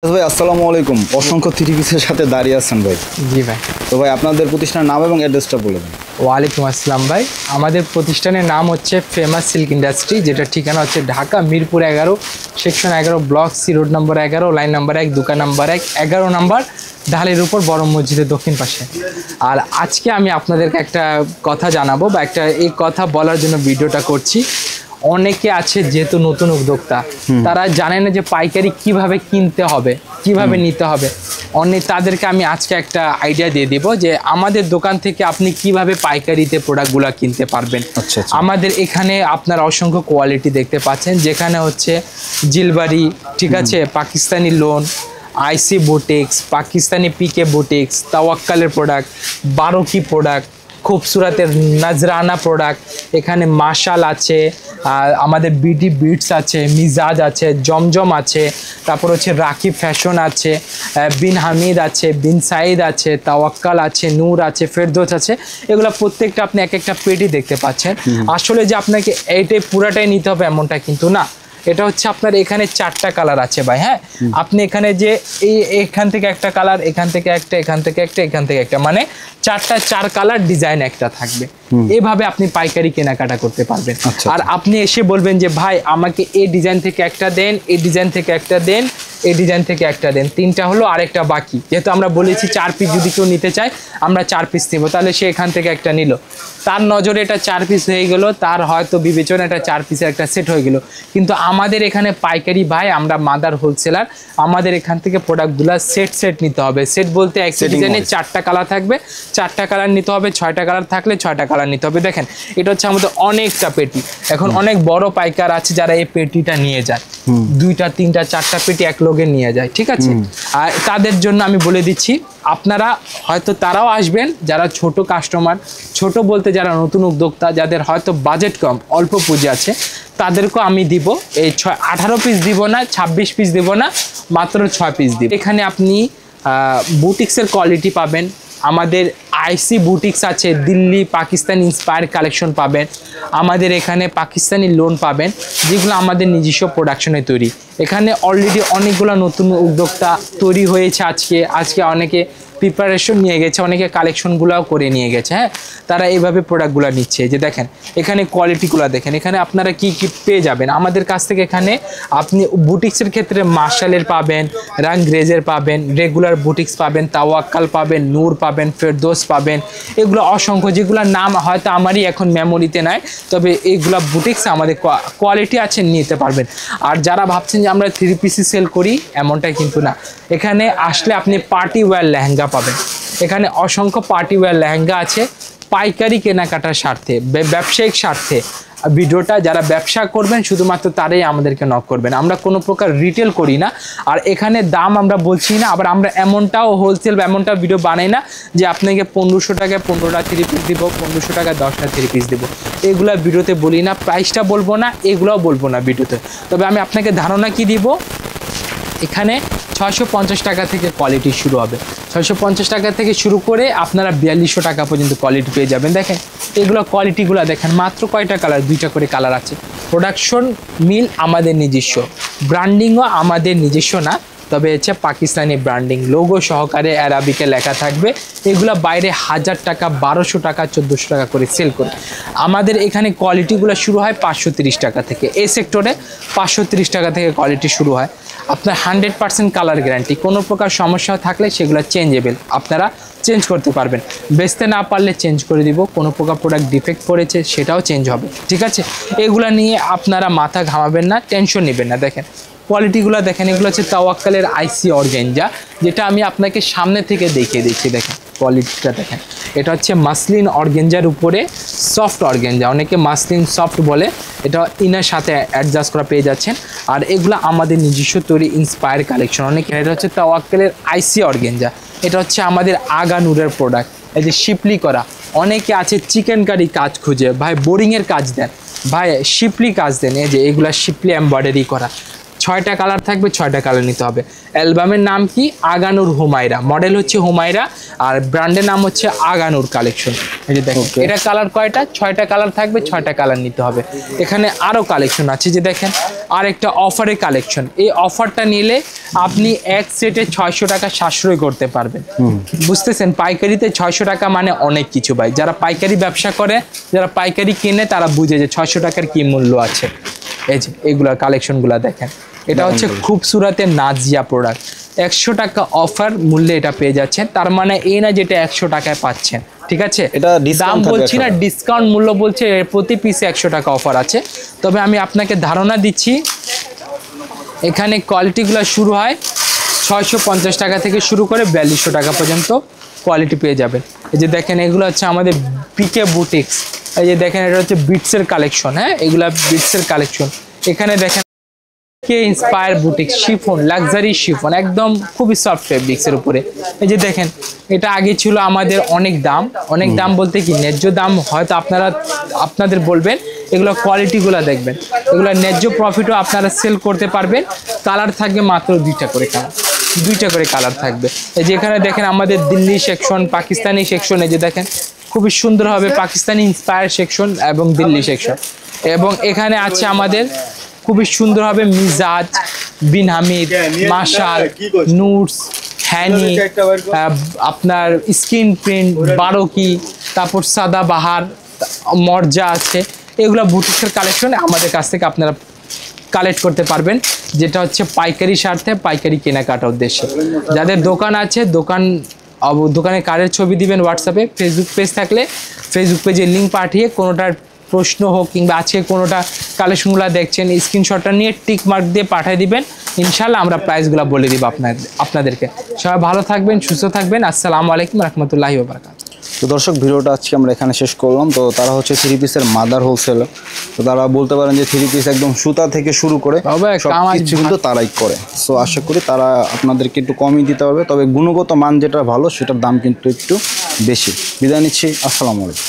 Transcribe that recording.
ভাই আসসালামু আলাইকুম। অসংখ্য থ্রি পিসের সাথে দাঁড়িয়ে আছেন ভাই। জি ভাই। তো ভাই আপনাদের প্রতিষ্ঠানের নাম এবং অ্যাড্রেসটা বলে দেন। ওয়ালাইকুম আসসালাম ভাই। আমাদের প্রতিষ্ঠানের নাম হচ্ছে ফেমাস সিল্ক ইন্ডাস্ট্রি, যেটা ঠিকানা হচ্ছে Dhaka Mirpur 11, section 11, block C, road number 11, line number 1, দোকান নাম্বার 1, 11 নম্বর, ঢালের উপর বড় মসজিদের দক্ষিণ পাশে। আর আজকে আমি আপনাদেরকে একটা কথা জানাবো বা এই কথা বলার জন্য ভিডিওটা করছি। অনেকে আছে যেহেতু নতুন উদ্যোক্তা, তারা জানে না যে পাইকারি কিভাবে কিনতে হবে, কিভাবে নিতে হবে। তাদেরকে আমি আজকে একটা আইডিয়া দিয়ে দিব যে আমাদের দোকান থেকে আপনি কিভাবে পাইকারিতে প্রোডাক্টগুলো কিনতে পারবেন। আচ্ছা। আমাদের এখানে আপনার অসংখ্য কোয়ালিটি দেখতে পাচ্ছেন, যেখানে হচ্ছে জিলবারি, ঠিক আছে, পাকিস্তানি লোন, আইসি বুটিক্স, পাকিস্তানি পিকে বুটিক্স, তাওয়াক্কালের প্রোডাক্ট, বারোকি প্রোডাক্ট, খুবসুরতের নজরানা প্রোডাক্ট, এখানে মাশাল আছে, আমাদের বিডি বিটস আছে, মিজাজ আছে, জমজম আছে, তারপর হচ্ছে রাখি ফ্যাশন আছে, বিন হামিদ আছে, বিন সাইদ আছে, তাওয়াক্কাল আছে, নূর আছে, ফেরদৌস আছে। এগুলো প্রত্যেকটা আপনি এক একটা পেটি দেখতে পাচ্ছেন। আসলে যে আপনাকে এইটাই পুরাটাই নিতে হবে এমনটা কিন্তু না। এটা হচ্ছে আপনার এখানে 4টা কালার আছে ভাই। হ্যাঁ, আপনি এখানে যে এখান থেকে একটা কালার, এখান থেকে একটা, এখান থেকে একটা, এখান থেকে একটা, মানে 4 কালার ডিজাইন একটা থাকবে। এভাবে আপনি পাইকারি কেনাকাটা করতে পারবেন। আর আপনি এসে বলবেন যে ভাই আমাকে এই ডিজাইন থেকে একটা দেন, এই ডিজাইন থেকে একটা দেন, এই ডিজাইন থেকে একটা দেন, 3টা হলো আরেকটা বাকি। যেহেতু আমরা বলেছি 4 পিস যদি কেউ নিতে চায় আমরা 4 পিস নিব, তাহলে সে এখান থেকে একটা নিল, তার নজরে এটা 4 পিস হয়ে গেল, তার হয়তো বিবেচনা এটা 4 পিসের একটা সেট হয়ে গেল। কিন্তু আমাদের এখানে পাইকারি ভাই, আমরা মাদার হোলসেলার, আমাদের এখান থেকে প্রোডাক্টগুলো সেট নিতে হবে। সেট বলতে এক ডিজাইনে 4টা কালার থাকবে, 4টা কালার নিতে হবে, 6টা কালার থাকলে 6টা কালার নিতে হবে। দেখেন এটা হচ্ছে আমাদের অনেকটা পেটি। এখন অনেক বড় পাইকার আছে যারা এই পেটিটা নিয়ে যায়, 2টা 3টা 4টা পেটি এক লগে নিয়ে যায়, ঠিক আছে। আর তাদের জন্য আমি বলে দিচ্ছি, আপনারা হয়তো তারাও আসবেন যারা ছোট কাস্টমার, ছোট বলতে যারা নতুন উদ্যোক্তা, যাদের হয়তো বাজেট কম, অল্প পুঁজি আছে, তাদেরকেও আমি দিব এই 18 পিস দিব না, 26 পিস দিব না, মাত্র 6 পিস দিব। এখানে আপনি বুটিক্সের কোয়ালিটি পাবেন, আমাদের আইসি বুটিক্স আছে, দিল্লি পাকিস্তান ইন্সপায়ার কালেকশন পাবেন, আমাদের এখানে পাকিস্তানি লোন পাবেন, যেগুলো আমাদের নিজস্ব প্রোডাকশনে তৈরি। এখানে অলরেডি অনেকগুলো নতুন উদ্যোক্তা তৈরি হয়েছে। আজকে অনেকে প্রিপারেশন নিয়ে গেছে, অনেকে কালেকশনগুলোও করে নিয়ে গেছে। হ্যাঁ, তারা এইভাবে প্রোডাক্টগুলো নিচ্ছে। যে দেখেন এখানে কোয়ালিটিগুলো দেখেন, এখানে আপনারা কি কি পেয়ে যাবেন আমাদের কাছ থেকে। এখানে আপনি বুটিক্সের ক্ষেত্রে মার্শালের পাবেন, রাংগ্রেজের পাবেন, রেগুলার বুটিক্স পাবেন, তাওয়াক্কাল পাবেন, নূর পাবেন, ফেরদৌস পাবেন, এগুলো অসংখ্য, যেগুলোর নাম হয়তো আমারই এখন মেমোরিতে নাই, তবে এইগুলা বুটিক্স আমাদের কোয়ালিটি আছে, নিতে পারবেন। আর যারা ভাবছেন যে আমরা 3 পিসি সেল করি, এমনটাই কিন্তু না। এখানে আসলে আপনি পার্টি ওয়্যার লেহেঙ্গা পাবেন, এখানে অসংখ্য পার্টি ওয়্যার লেহেঙ্গা আছে। পাইকারি কেনাকাটার স্বার্থে, ব্যবসায়িক স্বার্থে ভিডিওটা যারা ব্যবসা করবেন শুধুমাত্র তারাই আমাদেরকে নক করবেন। আমরা কোনো প্রকার রিটেল করি না, আর এখানে দাম আমরা বলছি না। আবার আমরা এমনটাও হোলসেল বা এমনটা ভিডিও বানাই না যে আপনাকে 1500 টাকায় 15টা 3 পিস দিব, 1500 টাকায় 10টা 3 পিস দেবো, এগুলো ভিডিওতে বলি না। প্রাইসটা বলবো না, এগুলোও বলবো না ভিডিওতে। তবে আমি আপনাকে ধারণা কি দিব, এখানে 650 টাকা থেকে কোয়ালিটি শুরু হবে, 650 টাকা থেকে শুরু করে আপনারা 4200 টাকা পর্যন্ত কোয়ালিটি পেয়ে যাবেন। দেখেন এগুলো কোয়ালিটিগুলো দেখেন, মাত্র কয়টা কালার, 2টা করে কালার আছে। প্রোডাকশন মিল আমাদের নিজস্ব, ব্র্যান্ডিংও আমাদের নিজস্ব না, তবে হচ্ছে পাকিস্তানি ব্র্যান্ডিং, লোগো সহকারে অ্যারাবিকে লেখা থাকবে। এগুলো বাইরে 1000 টাকা, 1200 টাকা, 1400 টাকা করে সেল করে। আমাদের এখানে কোয়ালিটিগুলো শুরু হয় 530 টাকা থেকে, এই সেক্টরে 530 টাকা থেকে কোয়ালিটি শুরু হয়। আপনার 100% কালার গ্যারান্টি, কোনো প্রকার সমস্যা থাকলে সেগুলো চেঞ্জেবল, আপনারা চেঞ্জ করতে পারবেন। বেচতে না পারলে চেঞ্জ করে দিব, কোনো প্রকার প্রোডাক্ট ডিফেক্ট পড়েছে সেটাও চেঞ্জ হবে, ঠিক আছে। এগুলো নিয়ে আপনারা মাথা ঘামাবেন না, টেনশন নেবেন না। দেখেন কোয়ালিটিগুলো দেখেন, এগুলো হচ্ছে তাওয়াক্কালের আইসি অর্গানজা, যেটা আমি আপনাকে সামনে থেকে দেখিয়ে দিচ্ছি। দেখেন কোয়ালিটিটা দেখেন, এটা হচ্ছে মাসলিন অর্গানজার উপরে সফট অর্গানজা, অনেকে মাসলিন সফট বলে, এটা ইনার সাথে অ্যাডজাস্ট করা পেয়ে যাচ্ছেন। আর এগুলো আমাদের নিজস্ব তৈরি ইন্সপায়ার কালেকশন। অনেকে, এটা হচ্ছে তাওয়াক্কালের আইসি অর্গানজা, এটা হচ্ছে আমাদের আগা নূরের প্রোডাক্ট। এই যে শিপলি করা, অনেকে আছে চিকেন কারি কাজ খুঁজে, ভাই বোরিংয়ের কাজ দেন, ভাই শিপলি কাজ দেন। এই যে এগুলা শিপলি এমব্রয়ডারি করা, 6টা কালার থাকবে, 6টা কালার নিতে হবে। অ্যালবামের নাম কি? আগানুর হুমায়রা, মডেল হচ্ছে হুমায়রা, আর ব্র্যান্ডের নাম হচ্ছে আগানুর কালেকশন। এই যে দেখেন এটা কালার কয়টা? 6টা কালার থাকবে, 6টা কালার নিতে হবে। এখানে আরও কালেকশন আছে, যে দেখেন আর একটা অফারের কালেকশন। এই অফারটা নিলে আপনি এক সেটে 600 টাকা সাশ্রয় করতে পারবেন। বুঝতেছেন, পাইকারিতে 600 টাকা মানে অনেক কিছু ভাই। যারা পাইকারি ব্যবসা করে, যারা পাইকারি কিনে, তারা বুঝে যে 600 টাকার কি মূল্য আছে। এই যে এগুলার কালেকশনগুলো দেখেন, এটা হচ্ছে খুবসুরতের নাজিয়া প্রোডাক্ট। 100 টাকা অফার মূল্যে এটা পেয়ে যাচ্ছেন, তার মানে এই না যেটা 100 টাকায় পাচ্ছেন, ঠিক আছে? এটা দাম discount থাকবে বলছি না, 100 টাকা। ডিসকাউন্ট মূল্য বলছে, এর প্রতি পিসে 100 টাকা অফার আছে। তবে আমি আপনাকে ধারণা দিচ্ছি, এখানে কোয়ালিটিগুলো শুরু হয় 650 টাকা থেকে শুরু করে 4200 টাকা পর্যন্ত কোয়ালিটি পেয়ে যাবেন। এই যে দেখেন এগুলো হচ্ছে আমাদের পিকে বুটিক্স। এই যে দেখেন এটা হচ্ছে বিটসের কালেকশন, হ্যাঁ এগুলা বিটসের কালেকশন। এখানে দেখেন কে inspire boutique chiffon, luxury chiffon, একদম খুবই সফট ফেব্রিক্সের উপরে। এই যে দেখেন এটা আগে ছিল আমাদের অনেক দাম বলতে কি ন্যায্য দাম হয়তো আপনাদের বলবেন, এগুলো কোয়ালিটিগুলো দেখবেন, এগুলো ন্যায্য প্রফিটও আপনারা সেল করতে পারবেন। কালার থাকবে মাত্র 2টা করে কালার থাকবে। এই যে এখানে দেখেন আমাদের দিল্লি সেকশন, পাকিস্তানি সেকশন। এই যে দেখেন খুবই সুন্দর হবে পাকিস্তানি ইন্সপায়ার সেকশন এবং দিল্লি সেকশন। এবং এখানে আছে আমাদের খুবই সুন্দর হবে মিজাজ, বিন হামিদ, মাশাল, নুটস, হ্যানি, আপনার স্ক্রিন প্রিন্ট, বারোকি, তারপর সাদা বাহার, মর্জা আছে। এগুলো বুটিক্সের কালেকশন আমাদের কাছ থেকে আপনারা কালেক্ট করতে পারবেন, যেটা হচ্ছে পাইকারি স্বার্থে, পাইকারি কেনাকাটার উদ্দেশ্যে। যাদের দোকান আছে, দোকানের কার্ডের ছবি দিবেন হোয়াটসঅ্যাপে। ফেসবুক পেজ থাকলে ফেসবুক পেজে লিঙ্ক পাঠিয়ে কোনোটার প্রশ্ন হোক কিংবা আজকে কোনোটা কালেকশনগুলো দেখছেন, স্ক্রিনশটটা নিয়ে টিক মার্ক দিয়ে পাঠিয়ে দিবেন। ইনশাল্লাহ আমরা প্রাইসগুলো বলে দিব আপনাদেরকে। সবাই ভালো থাকবেন, সুস্থ থাকবেন। আসসালামু আলাইকুম রহমতুল্লাহি ওয়া বারাকাতুহু। তো দর্শক, ভিডিওটা আজকে আমরা এখানে শেষ করলাম। তো তারা হচ্ছে 3 পিসের মাদার হোলসেলার। তো তারা বলতে পারেন যে 3 পিস একদম সুতা থেকে শুরু করে সব কিছু কিন্তু তারাই করে। সো আশা করি তারা আপনাদেরকে একটু কমই দিতে পারবে, তবে গুণগত মান যেটা ভালো সেটার দাম কিন্তু একটু বেশি। বিদায় নিচ্ছি, আসসালামু আলাইকুম।